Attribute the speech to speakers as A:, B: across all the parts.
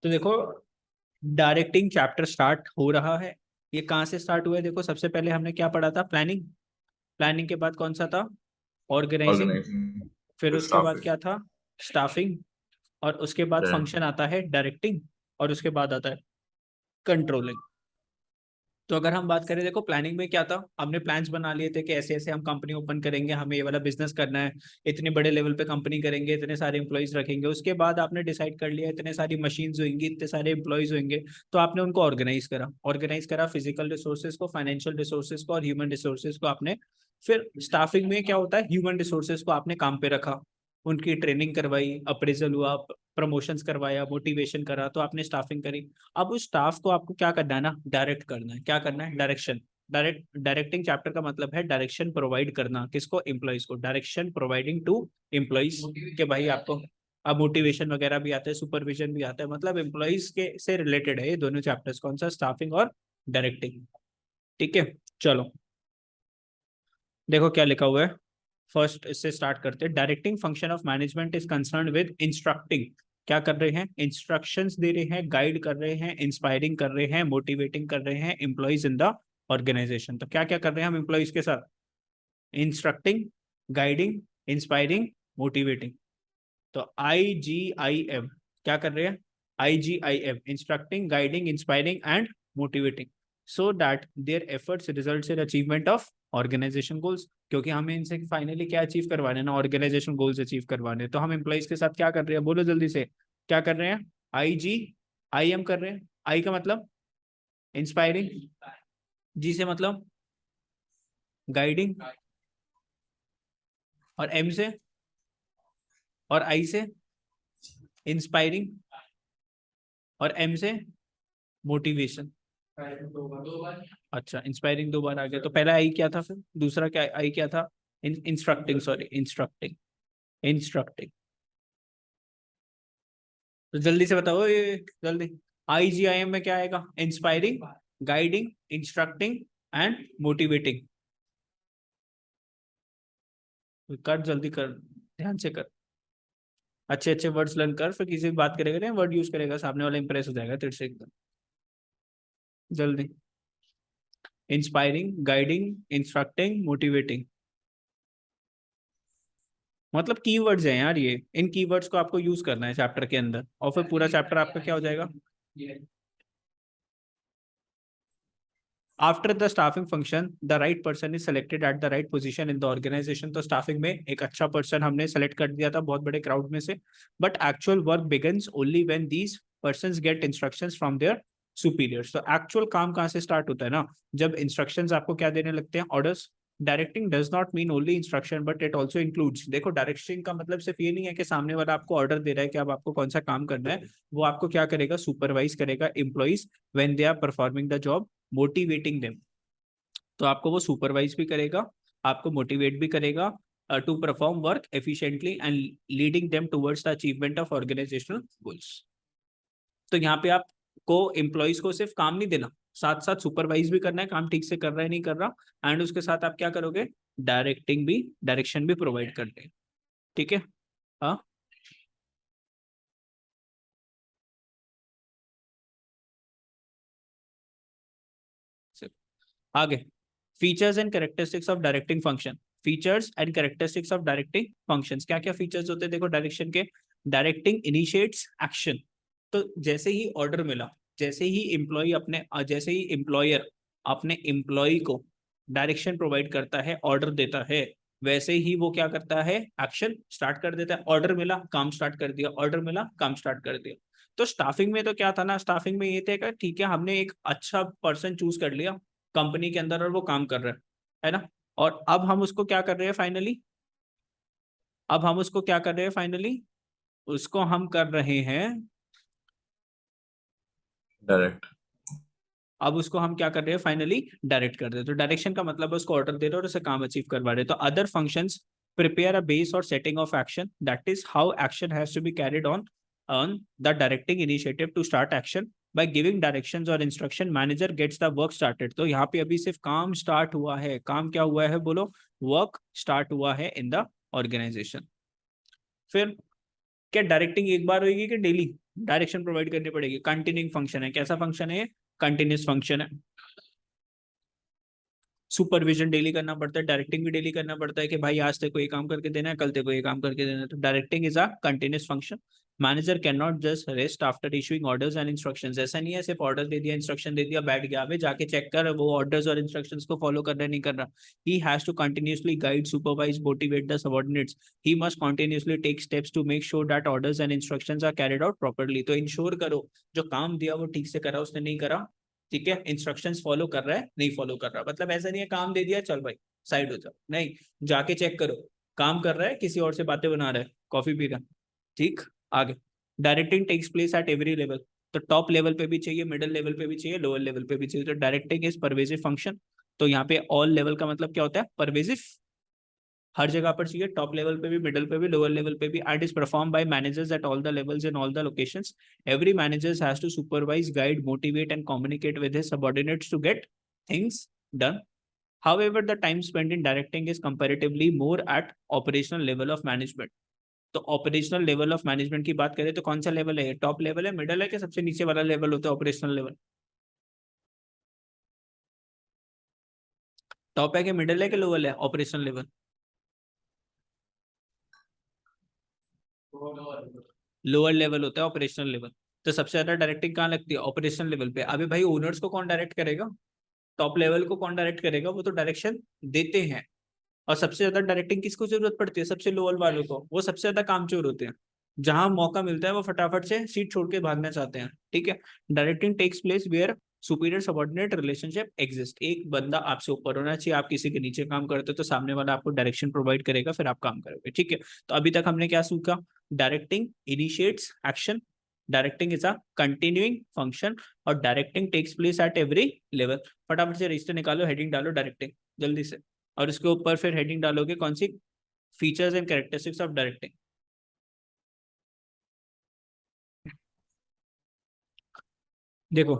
A: तो देखो, directing chapter start हो रहा है। ये कहाँ से स्टार्ट हुआ है? देखो, सबसे पहले हमने क्या पढ़ा था? प्लानिंग। प्लानिंग के बाद कौन सा था? ऑर्गेनाइजिंग।
B: ऑर्गेनाइजिंग,
A: फिर
B: फिर
A: उसके बाद
B: स्टाफिंग।
A: क्या था? स्टाफिंग। और उसके बाद
B: फिर
A: फंक्शन आता है डायरेक्टिंग। और उसके बाद आता है कंट्रोलिंग। तो अगर हम बात करें, देखो प्लानिंग में क्या था, हमने प्लान्स बना लिए थे कि ऐसे ऐसे हम कंपनी ओपन करेंगे, हमें ये वाला बिजनेस करना है, इतने बड़े लेवल पे कंपनी करेंगे, इतने सारे एम्प्लॉयज रखेंगे। उसके बाद आपने डिसाइड कर लिया इतने सारी मशीन्स होंगी, इतने सारे एम्प्लॉयज होंगे। तो आपने उनको ऑर्गेनाइज करा फिजिकल रिसोर्सेज को, फाइनेंशियल रिसोर्सेज को और ह्यूमन रिसोर्सेज को आपने। फिर स्टाफिंग में क्या होता है? ह्यूमन रिसोर्सेज को आपने काम पे रखा, उनकी ट्रेनिंग करवाई, अप्रेजल हुआ, प्रमोशंस करवाया, मोटिवेशन करा, तो आपने स्टाफिंग करी। अब उस स्टाफ को आपको क्या करना है ना? डायरेक्ट करना है। क्या करना है? डायरेक्शन। डायरेक्टिंग चैप्टर का मतलब है डायरेक्शन प्रोवाइड करना। किसको? एम्प्लॉइज को। डायरेक्शन प्रोवाइडिंग टू एम्प्लॉइज के भाई आपको। अब मोटिवेशन वगैरह भी आता है, सुपरविजन भी आता है, मतलब एम्प्लॉइज के से रिलेटेड है ये दोनों चैप्टर्स। कौन सा? स्टाफिंग और डायरेक्टिंग। ठीक है, चलो देखो क्या लिखा हुआ है। फर्स्ट इससे स्टार्ट करते हैं। Directing function of management is concern with instructing. क्या कर रहे हैं? इंस्ट्रक्शंस दे रहे हैं, गाइड कर रहे हैं, इंस्पायरिंग कर रहे हैं, मोटिवेटिंग कर रहे हैं एम्प्लॉइज इन द ऑर्गेनाइजेशन। तो क्या क्या कर रहे हैं हम एम्प्लॉइज के साथ? Instructing, guiding, inspiring, motivating. तो IGIM क्या कर रहे हैं? IGIM instructing, guiding, inspiring and motivating, so that their efforts results in achievement of organisation goals. क्योंकि हमें इनसे फाइनली क्या अचीव करवाने ना? ऑर्गेनाइजेशन गोल्स अचीव करवाने। तो हम एम्प्लॉइज के साथ क्या कर रहे हैं? बोलो जल्दी से। क्या कर रहे हैं? IGIM कर रहे हैं। आई का मतलब इंस्पायरिंग, जी से मतलब गाइडिंग, और एम से और आई से इंस्पायरिंग, और एम से मोटिवेशन। अच्छा, इंस्पायरिंग दो बार आ गया, तो पहला आई क्या था, फिर दूसरा क्या आई क्या था? Instructing, sorry instructing. इंस्ट्रक्टिंग। तो जल्दी से बताओ ये, जल्दी। IGIM में क्या आएगा? Inspiring, guiding, instructing and motivating. कर, जल्दी कर, ध्यान से कर। अच्छे अच्छे वर्ड्स लर्न कर, फिर किसी भी बात करेगा ना वर्ड यूज करेगा, सामने वाला इंप्रेस हो जाएगा तेरे से एकदम। जल्दी। Inspiring, guiding, instructing, motivating. मतलब कीवर्ड्स हैं यार ये। इन कीवर्ड्स को आपको यूज करना है चैप्टर के अंदर, और फिर पूरा चैप्टर आपका क्या हो जाएगा? After the staffing function the right person is selected at the right position in the organisation. तो स्टाफिंग में एक अच्छा पर्सन हमने सेलेक्ट कर दिया था बहुत बड़े क्राउड में से। But actual work begins only when these persons get instructions from their superiors. तो एक्चुअल काम कहाँ से स्टार्ट होता है ना? जब इंस्ट्रक्शंस आपको क्या देने लगते हैं? Orders. Directing does not mean only instruction but it also includes. देखो, डायरेक्टिंग का मतलब सिर्फ ये नहीं है कि सामने वाला आपको ऑर्डर दे रहा है कि अब आपको कौन सा काम करना है। वो आपको क्या करेगा? सुपरवाइज करेगा employees when they are performing the job, motivating them. तो आपको वो सुपरवाइज भी करेगा, आपको मोटिवेट भी करेगा to perform work efficiently and leading them towards the achievement of organisational goals. तो यहाँ पे आपको एम्प्लॉयज को सिर्फ काम नहीं देना, साथ साथ सुपरवाइज भी करना है, काम ठीक से कर रहा है नहीं कर रहा। एंड उसके साथ आप क्या करोगे? डायरेक्टिंग भी, डायरेक्शन भी प्रोवाइड करते हैं। ठीक है, हाँ। आगे, features and characteristics of directing function. Features and characteristics of directing functions, क्या क्या फीचर्स होते हैं देखो डायरेक्शन के? Directing initiates action. तो जैसे ही ऑर्डर मिला, जैसे ही एम्प्लॉय अपने जैसे ही एम्प्लॉयर अपने एम्प्लॉय को डायरेक्शन प्रोवाइड करता है, ऑर्डर देता है, वैसे ही वो क्या करता है? एक्शन स्टार्ट कर देता है। ऑर्डर मिला, काम स्टार्ट कर दिया, ऑर्डर मिला, काम स्टार्ट कर दिया। तो स्टाफिंग में तो क्या था ना? स्टाफिंग में ये थे कि ठीक है, हमने एक अच्छा पर्सन चूज कर लिया कंपनी के अंदर और वो काम कर रहा है ना? और अब हम उसको क्या कर रहे हैं फाइनली? अब हम उसको क्या कर रहे हैं फाइनली? उसको हम कर रहे हैं,
B: डायरेक्ट।
A: अब उसको हम क्या कर रहे हैं फाइनली? डायरेक्ट कर रहे हैं। तो डायरेक्शन का मतलब है उसको ऑर्डर दे रहे और उसे काम अचीव करवा रहे हैं। तो other functions prepare a base or setting of action, that is how action has to be carried on the directing initiative to start action by giving directions or instruction manager gets the work started। तो यहाँ पे अभी सिर्फ काम start हुआ है। काम क्या हुआ है बोलो? वर्क स्टार्ट हुआ है इन द ऑर्गेनाइजेशन। फिर क्या डायरेक्टिंग एक बार होगी कि डेली डायरेक्शन प्रोवाइड करनी पड़ेगी? कंटिन्यूइंग फंक्शन है। कैसा फंक्शन है? कंटिन्यूस फंक्शन है। सुपरविजन डेली करना पड़ता है, डायरेक्टिंग भी डेली करना पड़ता है कि भाई आज तेरे को ये काम करके देना है, कल तेरे को ये काम करके देना है। तो directing is a continuous function. Manager can not just rest after issuing orders and instructions. ऐसा नहीं है सिर्फ ऑर्डर दे दिया, इंस्ट्रक्शन दे दिया, बैठ गया, अबे जाके चेक कर वो ऑर्डर्स और इंस्ट्रक्शंस को फॉलो कर रहा है नहीं कर रहा। He has to continuously guide, supervise, motivate the subordinates. He must continuously take steps to make sure that orders and instructions are carried out properly. तो इंश्योर करो जो काम दिया वो ठीक से करा, उसने नहीं करा, ठीक है, इंस्ट्रक्शंस फॉलो कर रहा है नहीं फॉलो कर रहा। मतलब ऐसा नहीं है काम दे दिया चल भाई साइड हो जाओ, नहीं, जाके चेक करो काम कर रहा है, किसी और से बातें बना रहा है, कॉफी पी रहा है, ठीक। आगे, directing takes place at every level. तो टॉप लेवल पे भी चाहिए, मिडिल लेवल पे भी चाहिए, लोअर लेवल पे भी चाहिए। तो डायरेक्टिंग इज परवेजिव फंक्शन। तो यहाँ पे ऑल लेवल का मतलब क्या होता है? परवेजिव, हर जगह पर चाहिए, टॉप लेवल पे भी, मिडिल पे भी, लोअर लेवल पे भी। And is perform by managers at all the levels in all the locations. Every managers has to supervise, guide, motivate and communicate with his subordinates to get things done. However, the time spent in directing is comparatively more at operational level of management. तो operational level of management की बात करें तो कौन सा level है? Top level है, middle है, कि सबसे नीचे वाला लेवल होता है ऑपरेशनल लेवल? टॉप है कि मिडल है कि लोअर है ऑपरेशनल लेवल? लोअर लेवल होता है ऑपरेशनल लेवल। तो सबसे ज्यादा डायरेक्टिंग कहाँ लगती है? ऑपरेशनल लेवल पे। अभी भाई ओनर्स को कौन डायरेक्ट करेगा? टॉप लेवल को कौन डायरेक्ट करेगा? वो तो डायरेक्शन देते हैं। और सबसे ज्यादा डायरेक्टिंग किसको जरूरत पड़ती है? सबसे लोअर वालों को। वो सबसे ज्यादा कामचोर होते हैं, जहां मौका मिलता है वो फटाफट से सीट छोड़ के भागना चाहते हैं, ठीक है। Directing takes place where superior subordinate relationship exist. एक बंदा आपसे ऊपर होना चाहिए, आप किसी के नीचे काम करते हो तो सामने वाला आपको डायरेक्शन प्रोवाइड करेगा, फिर आप काम करोगे, ठीक है। तो अभी तक हमने क्या सीखा? Directing initiates action, directing is a continuing function, और directing takes place at every level. फटाफट से रजिस्टर निकालो, हेडिंग डालो डायरेक्टिंग जल्दी से, और इसके ऊपर फिर हेडिंग डालोगे कौन सी? Features and characteristics of directing. देखो,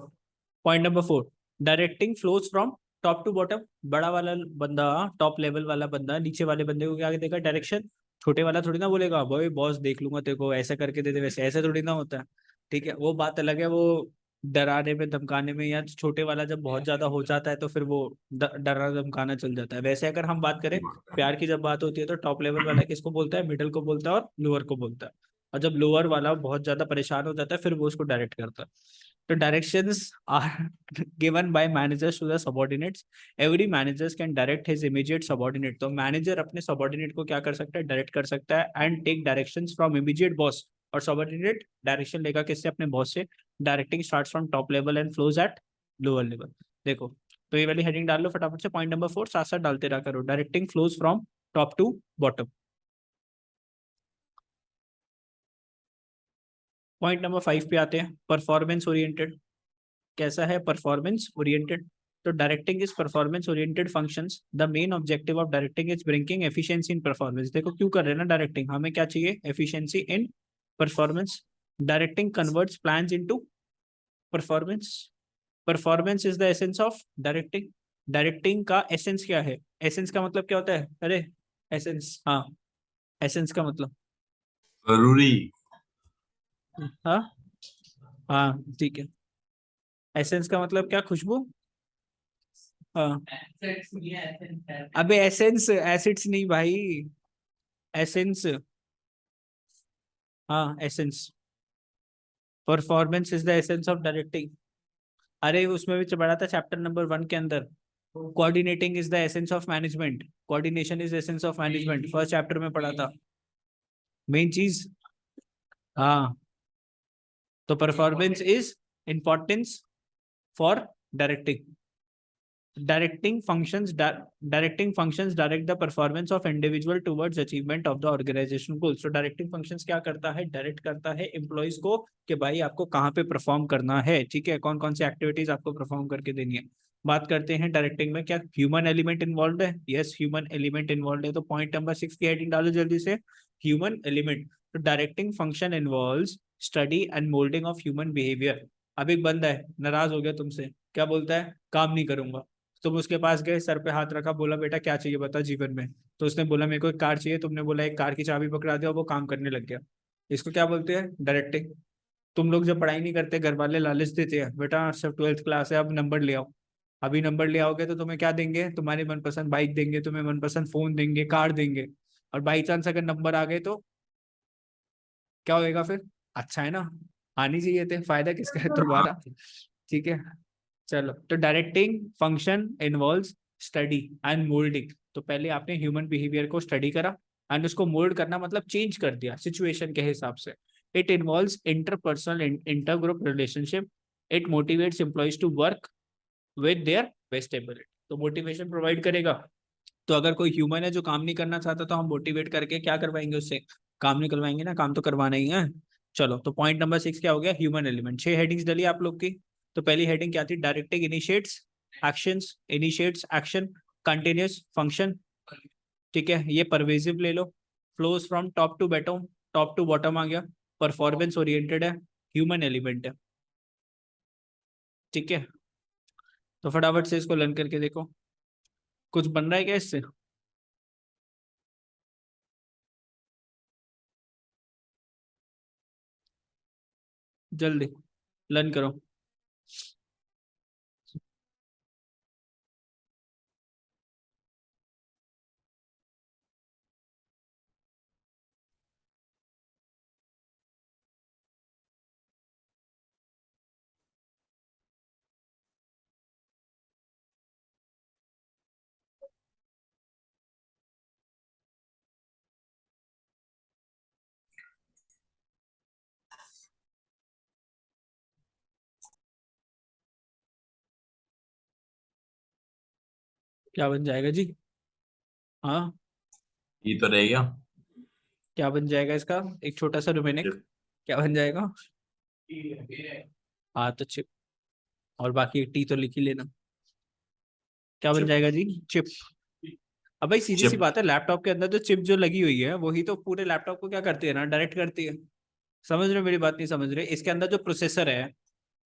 A: point number 4, directing flows from top to bottom. बड़ा वाला बंदा, टॉप लेवल वाला बंदा नीचे वाले बंदे को क्या देगा? डायरेक्शन। छोटे वाला थोड़ी ना बोलेगा भाई बॉस देख लूंगा तेरे को, ऐसा करके दे दे, वैसे ऐसे थोड़ी ना होता है, ठीक है। वो बात अलग है, वो डराने में धमकाने में, या छोटे वाला जब बहुत ज्यादा हो जाता है तो फिर वो डराना धमकाना चल जाता है। वैसे अगर हम बात करें प्यार की जब बात होती है तो टॉप लेवल वाला किसको बोलता है? मिडिल को बोलता है और लोअर को बोलता है। और जब लोअर वाला बहुत ज्यादा परेशान हो जाता है फिर वो उसको डायरेक्ट करता है। The directions are given by managers to the subordinates. Every managers can direct his immediate subordinate. तो manager अपने subordinate को क्या कर सकता है? डायरेक्ट कर सकता है and take directions from immediate boss. और subordinate डायरेक्शन लेगा किससे? अपने बॉस से। Directing starts from top level and flows at lower level। देखो, तो ये वाली हेडिंग डाल लो फटाफट से। पॉइंट नंबर 4 साथ साथ डालते रहा करो। Directing flows from top to bottom. Point number 5 पे आते हैं, परफॉर्मेंस ओरिएंटेड। कैसा है? Performance oriented. तो directing is performance oriented functions. The main objective of directing is bringing efficiency in performance. देखो क्यों कर रहे हैं ना डायरेक्टिंग? हमें क्या चाहिए? Efficiency in performance. Directing converts plans into performance. Performance is the essence of directing. Directing का एसेंस क्या है? एसेंस का मतलब क्या होता है? अरे एसेंस, हाँ, एसेंस का मतलब,
B: जरूरी।
A: हाँ हाँ ठीक है। एसेंस का मतलब क्या? खुशबू, हाँ। अबे एसेंस, एसिड्स नहीं भाई, एसेंस, हाँ essence. Performance is the essence of directing. अरे उसमें भी पढ़ा था चैप्टर नंबर 1 के अंदर। Coordinating is the essence of management. Coordination is essence of management, first chapter में पढ़ा था, मेन चीज। हाँ, तो performance is importance for directing. Directing functions direct the performance of individual towards achievement of the organization goals. तो directing functions क्या करता है? डायरेक्ट करता है एम्प्लॉइज को कि भाई आपको कहाँ पे परफॉर्म करना है, ठीक है, कौन कौन सी एक्टिविटीज आपको परफॉर्म करके देनी है। बात करते हैं डायरेक्टिंग में क्या ह्यूमन एलिमेंट इन्वॉल्व है? यस, ह्यूमन एलिमेंट इन्वॉल्व है। तो पॉइंट नंबर 6 की हेडिंग डालो जल्दी से, ह्यूमन एलिमेंट। तो directing function involve study and moulding of human behaviour. अब एक बंदा है नाराज हो गया तुमसे, क्या बोलता है? काम नहीं करूंगा। तुम उसके पास गए, सर पे हाथ रखा, बोला बेटा क्या चाहिए बता जीवन में। तो उसने बोला मेरे को एक कार चाहिए। तुमने बोला एक कार की चाबी पकड़ा दिया और वो काम करने लग गया। इसको क्या बोलते हैं? डायरेक्टिंग। तुम लोग जब पढ़ाई नहीं करते, घर वाले लालच देते हैं, बेटा सिर्फ 12th क्लास है, अब नंबर ले आओ। अभी नंबर ले आओगे तो तुम्हें क्या देंगे? तुम्हारी मनपसंद बाइक देंगे, तुम्हें मनपसंद फोन देंगे, कार देंगे। और बाई चांस अगर नंबर आ गए तो क्या होएगा फिर? अच्छा है ना, आनी चाहिए थे, फायदा किसका है? तुम्हारा। ठीक है। चलो, तो directing function involves study and moulding. तो पहले आपने ह्यूमन बिहेवियर को स्टडी करा एंड उसको मोल्ड करना मतलब चेंज कर दिया सिचुएशन के हिसाब से। It involves interpersonal inter group relationship. It motivates employees to work with their best ability. तो मोटिवेशन प्रोवाइड करेगा। तो अगर कोई ह्यूमन है जो काम नहीं करना चाहता तो हम मोटिवेट करके क्या करवाएंगे उससे? काम नहीं करवाएंगे ना, काम तो करवाना ही है। चलो, तो पॉइंट नंबर 6 क्या हो गया? Human element. 6 हेडिंग्स डली आप लोग की। तो पहली हेडिंग क्या थी? Directing initiates actions, initiates action, continuous function. ठीक है, ये परवेजिव ले लो। Flows from top to bottom, top to bottom आ गया। परफॉर्मेंस ओरिएंटेड है, ह्यूमन एलिमेंट है। ठीक है, तो फटाफट से इसको लर्न करके देखो, कुछ बन रहा है क्या इससे? जल्दी लर्न करो। क्या बन जाएगा जी? हाँ,
B: ये तो रहेगा।
A: क्या बन जाएगा इसका? एक छोटा सा रोमेनिक,
B: चिप।
A: क्या बन जाएगा? हाँ, तो चिप। और बाकी टी तो लिख ही लेना। क्या बन
B: चिप।
A: जाएगा जी? चिप। अब भाई सीधी सी
B: चिप।
A: बात है, लैपटॉप के अंदर जो चिप जो लगी हुई है वही तो पूरे लैपटॉप को क्या करती है ना, डायरेक्ट करती है। समझ रहे हो मेरी बात? नहीं समझ रहे? इसके अंदर जो प्रोसेसर है,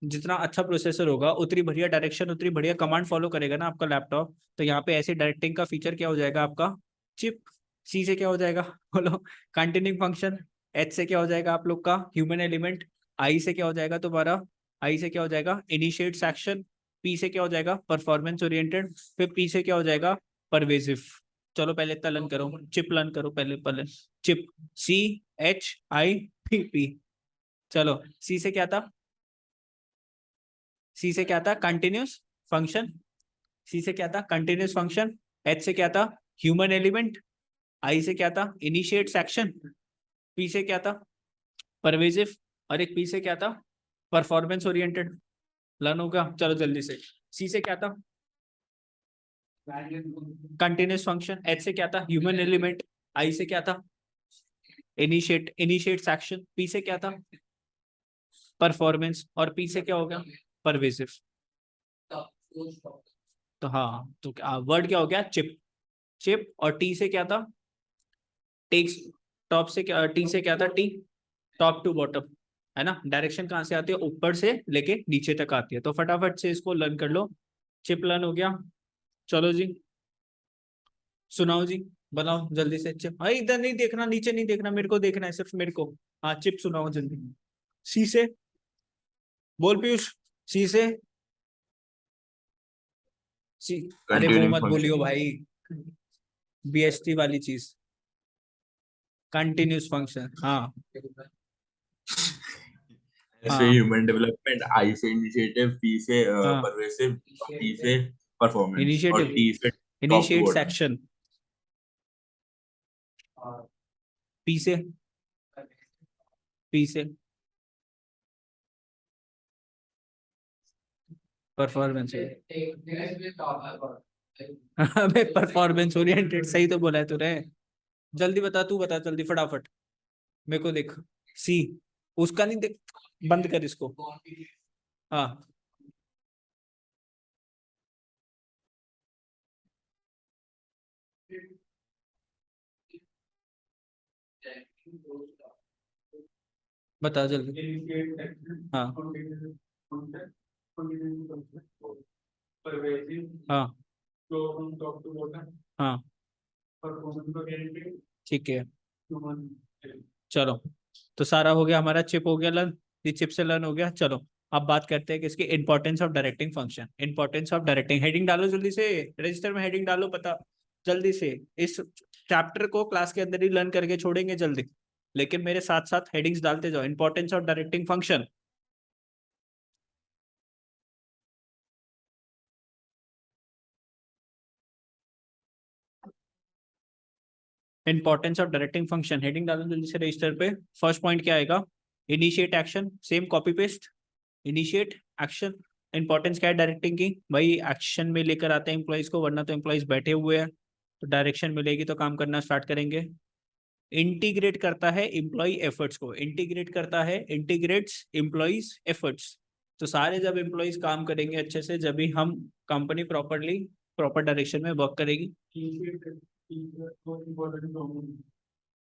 A: जितना अच्छा प्रोसेसर होगा उतनी बढ़िया डायरेक्शन, उतनी बढ़िया कमांड फॉलो करेगा ना आपका लैपटॉप। तो यहाँ पे ऐसे डायरेक्टिंग का फीचर क्या हो जाएगा आपका? चिप। सी से क्या हो जाएगा? बोलो। Continuing function. एच से क्या हो जाएगा आप लोग का? Human element. आई से क्या हो जाएगा तुम्हारा? आई से क्या हो जाएगा? Initiates action. पी से क्या हो जाएगा? Performance oriented. फिर पी से क्या हो जाएगा? परवेजिव। चलो पहले इतना लर्न करो, चिप लर्न करो पहले पहले। Chip. C H I P P. चलो, सी से क्या था? सी से क्या था? Continuous function. सी से क्या था? Continuous function. एच से क्या था? Human element. आई से क्या था? Initiate action. पी से क्या था? परवेजिव। और एक पी से क्या था? Performance oriented. लर्न होगा, चलो जल्दी से। सी से क्या था? Continuous function. एच से क्या था? Human element. आई से क्या था? Initiate action. पी से क्या था? परफॉर्मेंस। और पी से क्या हो गया? परवेजिव। तो हाँ, तो वर्ड क्या हो गया? चिप। चिप। और टी से क्या था? टेक्स। टॉप से क्या? टी से क्या था? टी। Top to bottom. है ना, डायरेक्शन कहाँ से आती है? ऊपर से लेके नीचे तक आती है। तो फटाफट से इसको लर्न कर लो। चिप लर्न हो गया। चलो जी, सुनाओ जी। बनाओ जल्दी से चिप। अरे इधर नहीं देखना, नीचे नहीं देखना, मेरे को देखना है, सिर्फ मेरे को। हाँ, चिप सुनाओ जल्दी। सी से। बोल पीयूष। सी से। सी। अरे वो
B: कंटिन्यू
A: मत
B: फंक्शन।
A: बोलियो भाई, बीएसटी वाली चीज। कंटिन्यूस फंक्शन, हाँ।
B: ऐसे
A: हाँ।
B: ह्यूमन डेवलपमेंट, आई से इनिशिएटिव, पी से
A: हाँ,
B: परवेसिव, टी से परफॉर्मेंस और
A: इनिशिएटिव,
B: टी से top to
A: initiates
B: bottom.
A: Action. P से। पी से परफॉर्मेंस। अबे परफॉर्मेंस ओरिएंटेड सही तो बोला है तूने। जल्दी बता, तू बता जल्दी फटाफट, मेरे को देख। सी। उसका नहीं देख, बंद कर इसको। हाँ। बता जल्दी। हाँ। हाँ। हाँ। ठीक है, चलो। तो सारा हो गया हमारा, चिप हो गया लर्न, ये चिप से लर्न हो गया। चलो अब बात करते हैं कि इसकी importance of directing function. Importance of directing, heading डालो जल्दी से, रजिस्टर में हेडिंग डालो, पता जल्दी से। इस चैप्टर को क्लास के अंदर ही लर्न करके छोड़ेंगे जल्दी, लेकिन मेरे साथ साथ हेडिंग्स डालते जाओ। Importance of directing function, importance of directing function, heading डालो जल्दी से रजिस्टर पे। फर्स्ट पॉइंट क्या आएगा? Initiate action, same copy paste, initiate action. Importance क्या है डायरेक्टिंग की? भाई एक्शन में लेकर आते हैं एम्प्लॉइज को, वरना तो एम्प्लॉइज बैठे हुए हैं, तो डायरेक्शन मिलेगी तो काम करना स्टार्ट करेंगे। इंटीग्रेट करता है एम्प्लॉय एफर्ट्स को, इंटीग्रेट करता है, इंटीग्रेट्स एम्प्लॉइज एफर्ट्स। तो सारे जब एम्प्लॉइज काम करेंगे अच्छे से, जब भी हम कंपनी प्रॉपरली प्रॉपर डायरेक्शन में वर्क करेगी।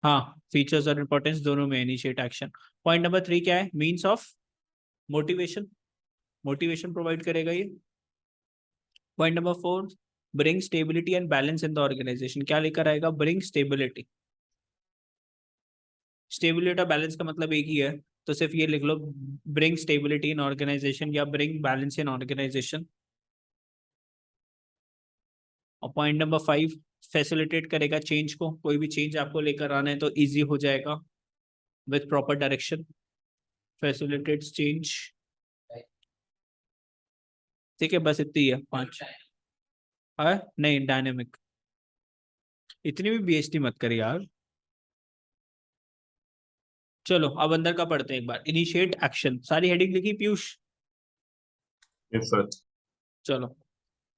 A: हाँ, फीचर्स और इंपॉर्टेंस दोनों में इनिशिएट एक्शन। पॉइंट नंबर 3 क्या है? Means of motivation, motivation provide करेगा ये। Point number 4, bring stability and balance in the organization. क्या लेकर आएगा? Bring stability. स्टेबिलिटी और बैलेंस का मतलब एक ही है, तो सिर्फ ये लिख लो, ब्रिंग स्टेबिलिटी इन ऑर्गेनाइजेशन या ब्रिंग बैलेंस इन ऑर्गेनाइजेशन। और पॉइंट नंबर 5, फैसिलिटेट करेगा चेंज को, कोई भी चेंज आपको लेकर आना है तो इजी हो जाएगा with proper direction, facilitates change. ठीक है, बस इतनी है, 5 है। नहीं, डायनेमिक, इतनी भी बेइज्जती मत कर यार। चलो अब अंदर का पढ़ते हैं एक बार। इनिशिएट एक्शन, सारी हेडिंग लिखी पीयूष?
B: Yes, sir.
A: चलो,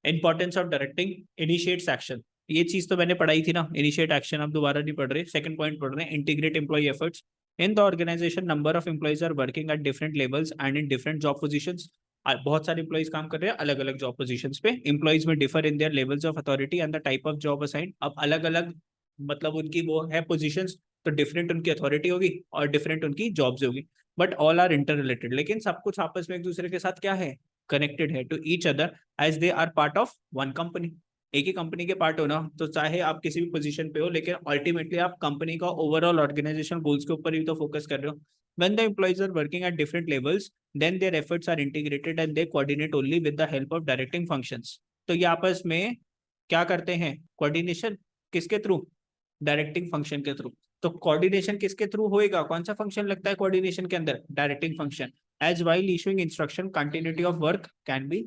A: importance of directing, initiates action. ये चीज तो मैंने पढ़ाई थी ना, इनिशिएट एक्शन, आप दोबारा नहीं पढ़ रहे। सेकंड पॉइंट पढ़ रहे हैं, integrate employ efforts in the organization, number of employees are working at different levels and in different job positions. बहुत सारे एम्प्लॉइज काम कर रहे हैं अलग अलग जॉब पोजीशंस पे। एम्प्लॉइज में differ in their levels of authority and the type of job assign. अब अलग अलग मतलब उनकी वो है पोजीशंस, तो डिफरेंट उनकी अथॉरिटी होगी और डिफरेंट उनकी जॉब्स होगी, but all are inter related. लेकिन सब कुछ आपस में एक दूसरे के साथ क्या है? कनेक्टेड है to each other as they are part of one company. एक ही कंपनी के पार्ट हो ना, तो चाहे आप किसी भी पोजीशन पे हो, लेकिन अल्टीमेटली आप कंपनी का ओवरऑल ऑर्गेनाइजेशन गोल्स के ऊपर ही तो फोकस कर रहे हो। When the employees are working at different levels, then their efforts are integrated and they coordinate only with the help of directing functions. तो ये आपस में क्या करते हैं? कोऑर्डिनेशन किसके थ्रू? डायरेक्टिंग फंक्शन के थ्रू। तो कोऑर्डिनेशन किसके थ्रू होएगा? कौन सा फंक्शन लगता है कोऑर्डिनेशन के अंदर? Directing function. As while issuing instruction, continuity of work can be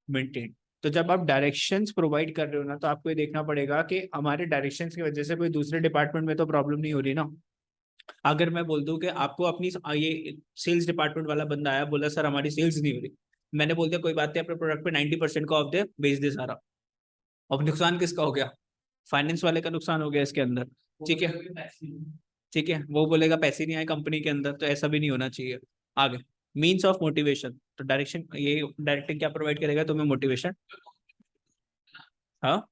A: maintain. तो जब आप डायरेक्शंस प्रोवाइड कर रहे हो ना, तो आपको ये देखना पड़ेगा कि हमारे डायरेक्शंस की वजह से कोई दूसरे डिपार्टमेंट में तो प्रॉब्लम नहीं हो रही ना। अगर मैं बोल दूं कि आपको अपनी ये सेल्स डिपार्टमेंट वाला बंदा आया, बोला सर हमारी सेल्स नहीं हो रही, मैंने बोल दिया कोई बात नहीं, अपने प्रोडक्ट पे 90% का ऑफ दे, बेच दे सारा। अब नुकसान किसका हो गया? फाइनेंस वाले का नुकसान हो गया इसके अंदर। ठीक है, ठीक है, वो बोलेगा पैसे नहीं आए कंपनी के अंदर, तो ऐसा भी नहीं होना चाहिए। आगे, मीन्स ऑफ मोटिवेशन, तो डायरेक्शन, ये डायरेक्टिंग क्या प्रोवाइड करेगा तुम्हें? मोटिवेशन। हाँ,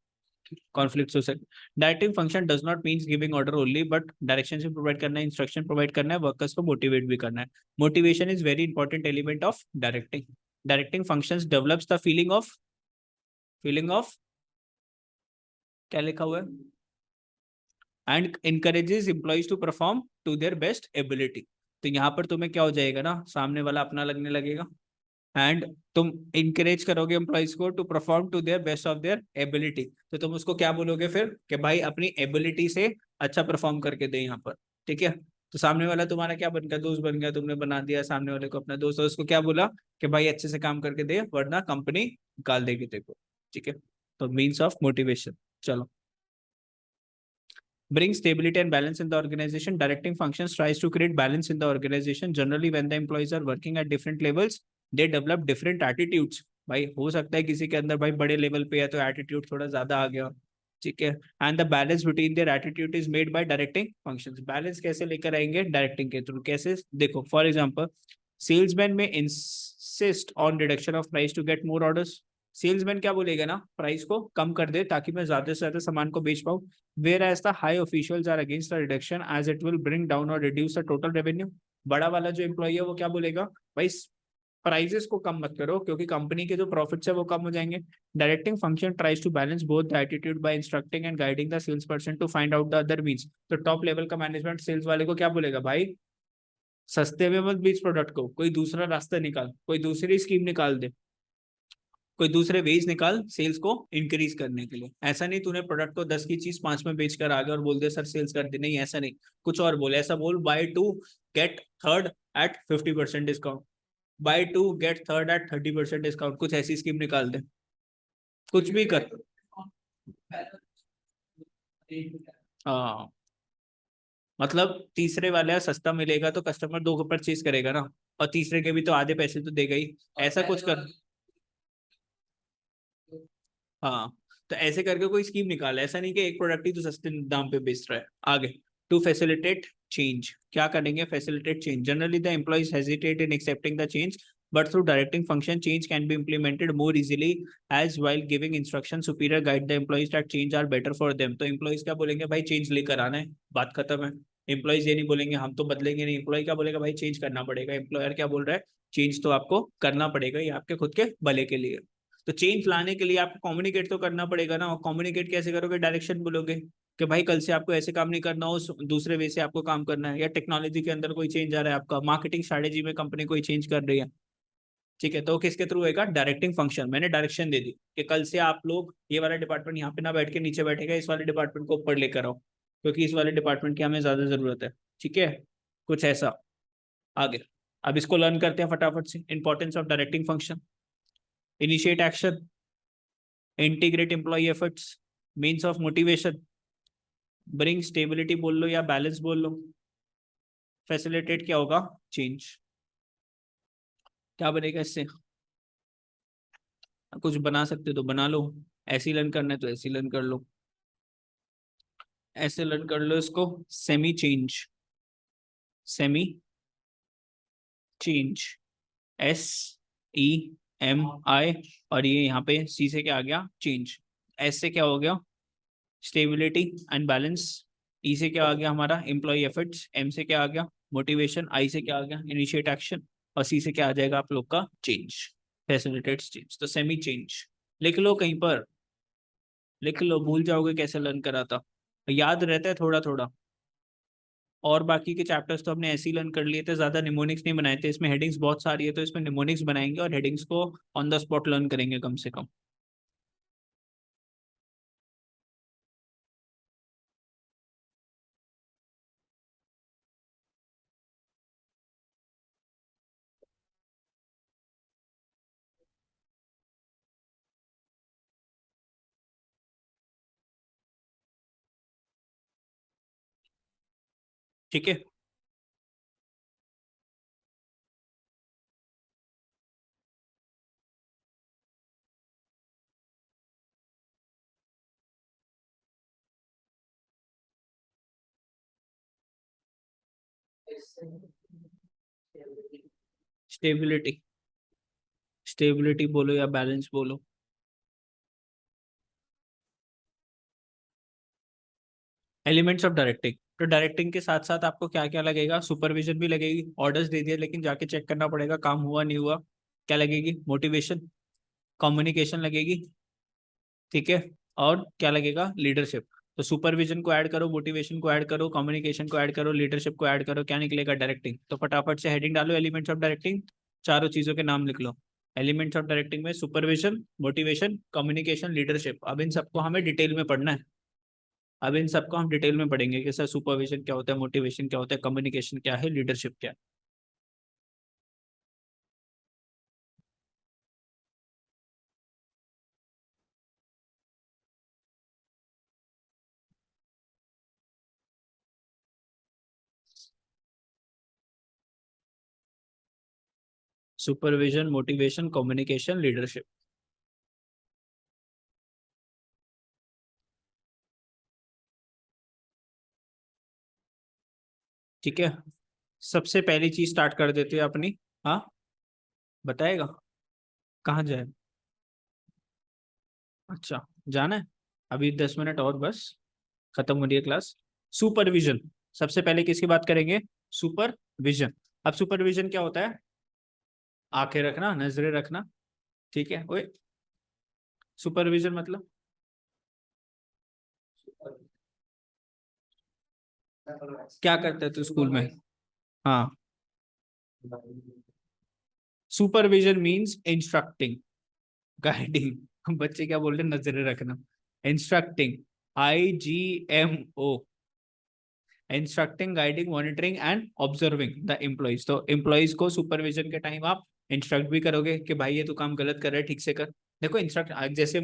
A: कॉन्फ्लिक्ट हो सकते। Directing function does not means giving order only, but direction से प्रोवाइड करना है, इंस्ट्रक्शन प्रोवाइड करना है, वर्कर्स को मोटिवेट भी करना है। Motivation is very important element of directing. Directing functions develops the feeling of क्या लिखा हुआ है? And encourages employees to perform to their best ability. तो यहाँ पर तुम्हें क्या हो जाएगा ना, सामने वाला अपना लगने लगेगा, एंड तुम इंकरेज करोगे एम्प्लॉइज को to perform to their best of their ability. तो तुम उसको क्या बोलोगे फिर? कि भाई अपनी एबिलिटी से अच्छा परफॉर्म करके दे यहाँ पर। ठीक है, तो सामने वाला तुम्हारा क्या बन गया? दोस्त बन गया। तुमने बना दिया सामने वाले को अपना दोस्त, और उसको क्या बोला कि भाई अच्छे से काम करके दे, वरना कंपनी निकाल देगी तेरे को। ठीक है, तो मीन्स ऑफ मोटिवेशन। चलो, bring stability and balance in the organization. Directing functions tries to create balance in the organization. Generally, when the employees are working at different levels, they develop different attitudes. भाई हो सकता है किसी के अंदर भाई बड़े लेवल पे है तो एटीट्यूड थोड़ा ज्यादा आ गया। ठीक है, and the balance between their attitude is made by directing functions. Balance कैसे लेकर आएंगे? डायरेक्टिंग के थ्रू। कैसे? देखो, फॉर एग्जांपल, सेल्समैन में insist on reduction of price to get more orders. Salesman क्या बोलेगा ना, प्राइस को कम कर दे ताकि मैं ज्यादा से ज्यादा सामान को बेच पाऊँ। Whereas the high officials are against the reduction as it will bring down or reduce the total revenue. बड़ा वाला जो एम्प्लॉय है वो क्या बोलेगा? भाई प्राइजेस को कम मत करो क्योंकि कंपनी के जो प्रॉफिट्स है वो कम हो जाएंगे। Directing function tries to balance both the attitude by instructing and guiding the sales person to find out the other means. तो टॉप लेवल का मैनेजमेंट सेल्स वाले को क्या बोलेगा? भाई सस्ते में मत बेच प्रोडक्ट को, कोई दूसरा रास्ता निकाल, कोई दूसरी स्कीम निकाल दे, कोई दूसरे वेज निकाल सेल्स को इंक्रीज करने के लिए। ऐसा नहीं तूने प्रोडक्ट को 10 की चीज 5 में बेच कर आ गया और बोल दे सर सेल्स कर दे, नहीं ऐसा नहीं, कुछ और बोल, ऐसा बोल buy to get third at 50% discount, buy to get third at 30% discount, कुछ ऐसी स्कीम निकाल दे, कुछ भी कर। हाँ, मतलब तीसरे वाला सस्ता मिलेगा तो कस्टमर दो को परचेज करेगा ना, और तीसरे के भी तो आधे पैसे तो देगा ही, ऐसा कुछ कर। हाँ, तो ऐसे करके कोई स्कीम निकाला, ऐसा नहीं कि एक प्रोडक्ट ही तो सस्ते दाम पे बेच रहा है। आगे, टू फैसिलिटेट चेंज, क्या करेंगे, facilitate change, generally the employees hesitate in accepting the change but through directing function change can be implemented more easily as while giving instruction superior guide the employees that change are better for them। तो employees क्या बोलेंगे, भाई change लेकर आना है, बात खत्म है। एम्प्लॉइज ये नहीं बोलेंगे हम तो बदलेंगे नहीं, एम्प्लॉय क्या बोलेगा, भाई चेंज करना पड़ेगा। एम्प्लॉयर क्या बोल रहा है, चेंज तो आपको करना पड़ेगा, ये आपके खुद के भले के लिए। तो चेंज लाने के लिए आपको कम्युनिकेट तो करना पड़ेगा ना, और कम्युनिकेट कैसे करोगे, डायरेक्शन बोलोगे कि भाई कल से आपको ऐसे काम नहीं करना हो, दूसरे वे से आपको काम करना है, या टेक्नोलॉजी के अंदर कोई चेंज आ रहा है, आपका मार्केटिंग स्ट्रैटेजी में कंपनी कोई चेंज कर रही है, ठीक है, तो किसके थ्रू होगा, डायरेक्टिंग फंक्शन। मैंने डायरेक्शन दे दी कि कल से आप लोग ये वाला डिपार्टमेंट यहाँ पे ना बैठ के नीचे बैठेगा, इस वाले डिपार्टमेंट को ऊपर लेकर आओ, क्योंकि इस वाले डिपार्टमेंट की हमें ज्यादा जरूरत है, ठीक है, कुछ ऐसा। आगे, अब इसको लर्न करते हैं फटाफट से, importance of directing function, initiate action, integrate employ efforts, means of motivation, bring stability बोल लो या बैलेंस बोल लो, फैसिलिटेट क्या होगा, चेंज। क्या बनेगा इससे, कुछ बना सकते तो बना लो, ऐसे लर्न करना है तो ऐसे लर्न कर लो, ऐसे लर्न कर लो इसको, semi change, semi change, S E M I, और ये यहाँ पे सी से क्या आ गया, चेंज, एस से क्या हो गया, स्टेबिलिटी एंड बैलेंस, ई से क्या आ गया हमारा, एम्प्लॉय एफर्ट्स, एम से क्या आ गया, मोटिवेशन, आई से क्या आ गया, इनिशिएट एक्शन, और सी से क्या आ जाएगा आप लोग का, चेंज, फैसिलिटेट्स चेंज। तो सेमी चेंज लिख लो कहीं पर, लिख लो, भूल जाओगे कैसे लर्न करा था, याद रहता है थोड़ा थोड़ा। और बाकी के चैप्टर्स तो हमने ऐसे ही लर्न कर लिए थे, ज्यादा निमोनिक्स नहीं बनाए थे, इसमें हेडिंग्स बहुत सारी है तो इसमें निमोनिक्स बनाएंगे और हेडिंग्स को ऑन द स्पॉट लर्न करेंगे कम से कम। ठीक है, स्टेबिलिटी, स्टेबिलिटी बोलो या बैलेंस बोलो। एलिमेंट्स ऑफ डायरेक्टिंग, तो डायरेक्टिंग के साथ साथ आपको क्या क्या लगेगा, सुपरविजन भी लगेगी, ऑर्डर्स दे दिए लेकिन जाके चेक करना पड़ेगा काम हुआ नहीं हुआ, क्या लगेगी, मोटिवेशन, कम्युनिकेशन लगेगी, ठीक है, और क्या लगेगा, लीडरशिप। तो सुपरविजन को ऐड करो, मोटिवेशन को ऐड करो, कम्युनिकेशन को ऐड करो, लीडरशिप को ऐड करो, क्या निकलेगा, डायरेक्टिंग। तो फटाफट से हेडिंग डालो, एलिमेंट्स ऑफ डायरेक्टिंग, चारों चीजों के नाम लिख लो। एलिमेंट्स ऑफ डायरेक्टिंग में सुपरविजन, मोटिवेशन, कम्युनिकेशन, लीडरशिप। अब इन सबको हमें डिटेल में पढ़ना है, अब इन सबको हम डिटेल में पढ़ेंगे कि सर सुपरविजन क्या होता है, मोटिवेशन क्या होता है, कम्युनिकेशन क्या है, लीडरशिप क्या है। सुपरविजन, मोटिवेशन, कम्युनिकेशन, लीडरशिप, ठीक है। सबसे पहली चीज स्टार्ट कर देते हैं अपनी। हाँ, बताएगा कहाँ जाए, अच्छा, जाना है, अभी 10 मिनट और बस, खत्म हो रही है क्लास। सुपरविजन, सबसे पहले किसकी बात करेंगे, सुपरविजन। अब सुपरविजन क्या होता है, आंखें रखना, नजरें रखना, ठीक है, ओए, सुपरविजन मतलब क्या करते थे स्कूल में, हाँ, सुपरविजन मीन्स इंस्ट्रक्टिंग, गाइडिंग, बच्चे क्या बोल रहे हैं नजर रखना, instructing, IGMO, instructing, guiding, monitoring and observing the employees. तो एम्प्लॉइज को सुपरविजन के टाइम आप इंस्ट्रक्ट भी करोगे कि भाई ये तू काम गलत कर रहा है, ठीक से कर। देखो इंस्ट्रक्ट, जैसे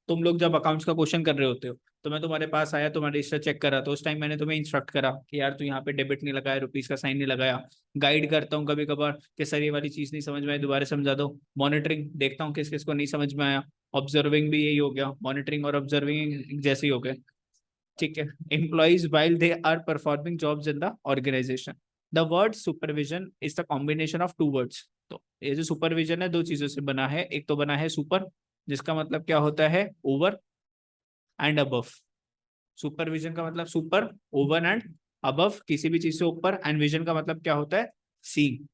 A: तुम लोग जब अकाउंट्स का क्वेश्चन कर रहे होते हो तो मैं तुम्हारे पास आया, तुम्हारा रजिस्टर चेक करा, तो उस टाइम मैंने तुम्हें इंस्ट्रक्ट करा कि यार तू यहाँ पे डेबिट नहीं लगाया, रुपीज का साइन नहीं लगाया। गाइड करता हूँ कभी कभार कि सर ये वाली चीज नहीं समझ में आई, दोबारा समझा दो। मॉनिटरिंग, देखता हूँ किस किस को नहीं समझ में आया। ऑब्जर्विंग भी यही हो गया, मॉनिटरिंग और ऑब्जर्विंग जैसे ही हो गए, ठीक है। Employees while they are performing jobs in the organization. The word supervision is the combination of two words. तो ये जो सुपरविजन है दो चीजों से बना है, एक तो बना है सुपर, जिसका मतलब क्या होता है ओवर एंड अबव। सुपरविजन का मतलब सुपर, ओवर एंड अबव, किसी भी चीज से ऊपर, एंड विजन का मतलब क्या होता है सी।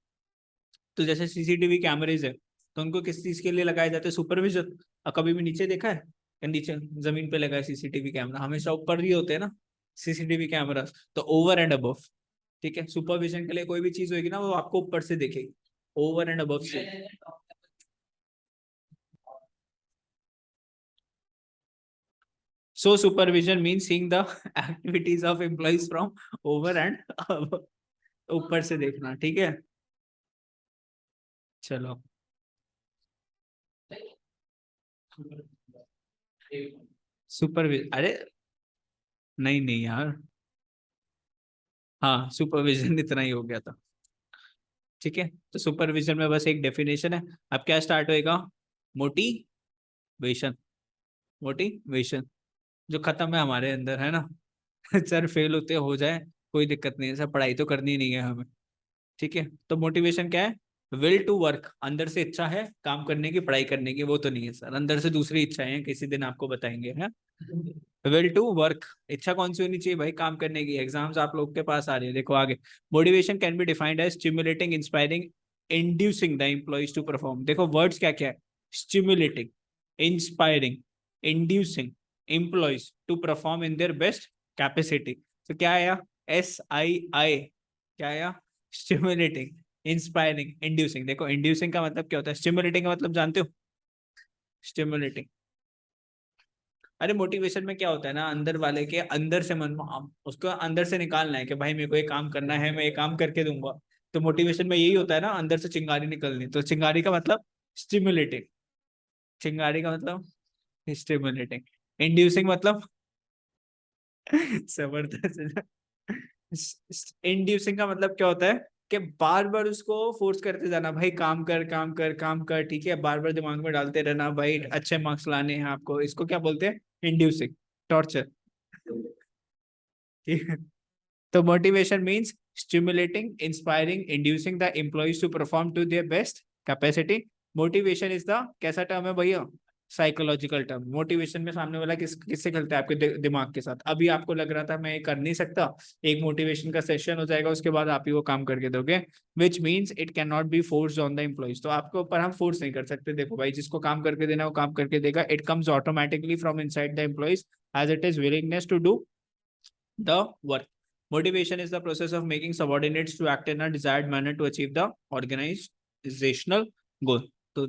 A: तो जैसे CCTV कैमरेज है तो उनको किस चीज के लिए लगाए जाते हैं, सुपरविजन। और कभी भी नीचे देखा है या नीचे जमीन पे लगा है CCTV कैमरा, हमेशा ऊपर ही होते हैं ना CCTV कैमरा। तो ओवर एंड अबव, ठीक है। सुपरविजन के लिए कोई भी चीज होगी ना वो आपको ऊपर से देखेगी, ओवर एंड अबव से। So supervision means seeing the activities of employees from over and above, ऊपर से देखना, ठीक है। चलो सुपरविजन, अरे नहीं नहीं यार, हाँ सुपरविजन इतना ही हो गया था, ठीक है। तो सुपरविजन में बस एक डेफिनेशन है। अब क्या स्टार्ट होएगा, मोटिवेशन, मोटिवेशन जो खत्म है हमारे अंदर, है ना। सर फेल होते हो जाए कोई दिक्कत नहीं है सर, पढ़ाई तो करनी नहीं है हमें, ठीक है। तो मोटिवेशन क्या है, विल टू वर्क, अंदर से इच्छा है काम करने की, पढ़ाई करने की, वो तो नहीं है सर, अंदर से दूसरी इच्छाएं हैं, किसी दिन आपको बताएंगे, है। विल टू वर्क, इच्छा कौन सी होनी चाहिए भाई काम करने की। एग्जाम्स आप लोग के पास आ रही है, देखो आगे। Motivation can be defined as stimulating, inspiring, inducing the employees to perform. देखो वर्ड्स क्या क्या है, stimulating, inspiring, inducing employees to perform in their best capacity. तो क्या आया, SII, क्या आया, स्टिमुलेटिंग, इंस्पायरिंग, इंड्यूसिंग। देखो इंड्यूसिंग का मतलब क्या होता है, स्टिमुलेटिंग का मतलब जानते हो, स्टिमुलेटिंग। अरे मोटिवेशन में क्या होता है ना, अंदर वाले के अंदर से मन, उसको अंदर से निकालना है कि भाई मेरे को ये काम करना है, मैं ये काम करके दूंगा। तो मोटिवेशन में यही होता है ना, अंदर से चिंगारी निकलनी। तो चिंगारी का मतलब स्टिमुलेटिंग, चिंगारी का मतलब स्टिमुलेटिंग, इंड्यूसिंग मतलब जबरदस्त। इंड्यूसिंग का मतलब क्या होता है कि बार बार उसको फोर्स करते जाना, भाई काम कर काम कर काम कर, ठीक है, बार बार दिमाग में डालते रहना, भाई अच्छे मार्क्स लाने हैं आपको, इसको क्या बोलते हैं, इंड्यूसिंग, टॉर्चर, ठीक है। तो motivation means stimulating, inspiring, inducing the employees to perform to their best capacity. Motivation is the कैसा टर्म है भैया, साइकोलॉजिकल टर्म। मोटिवेशन में सामने वाला किससे खेलता है, आपके दिमाग के साथ। अभी आपको लग रहा था मैं ये कर नहीं सकता, एक मोटिवेशन का सेशन हो जाएगा, उसके बाद आप ही वो काम करके दोगे, which means it can not be force on the employees. तो आपके ऊपर हम फोर्स नहीं कर सकते, देखो भाई जिसको काम करके देना वो काम करके देगा, it comes automatically from inside the employees as it is willingness to do the work. Motivation is the process of making subordinates to act in a desired manner to achieve the organizational goal. तो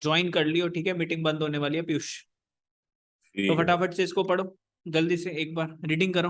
A: join कर लियो, ठीक है, meeting बंद होने वाली है पीयूष। तो
B: ठीक है।
A: फटाफट से इसको पढ़ो, जल्दी से एक बार रीडिंग करो।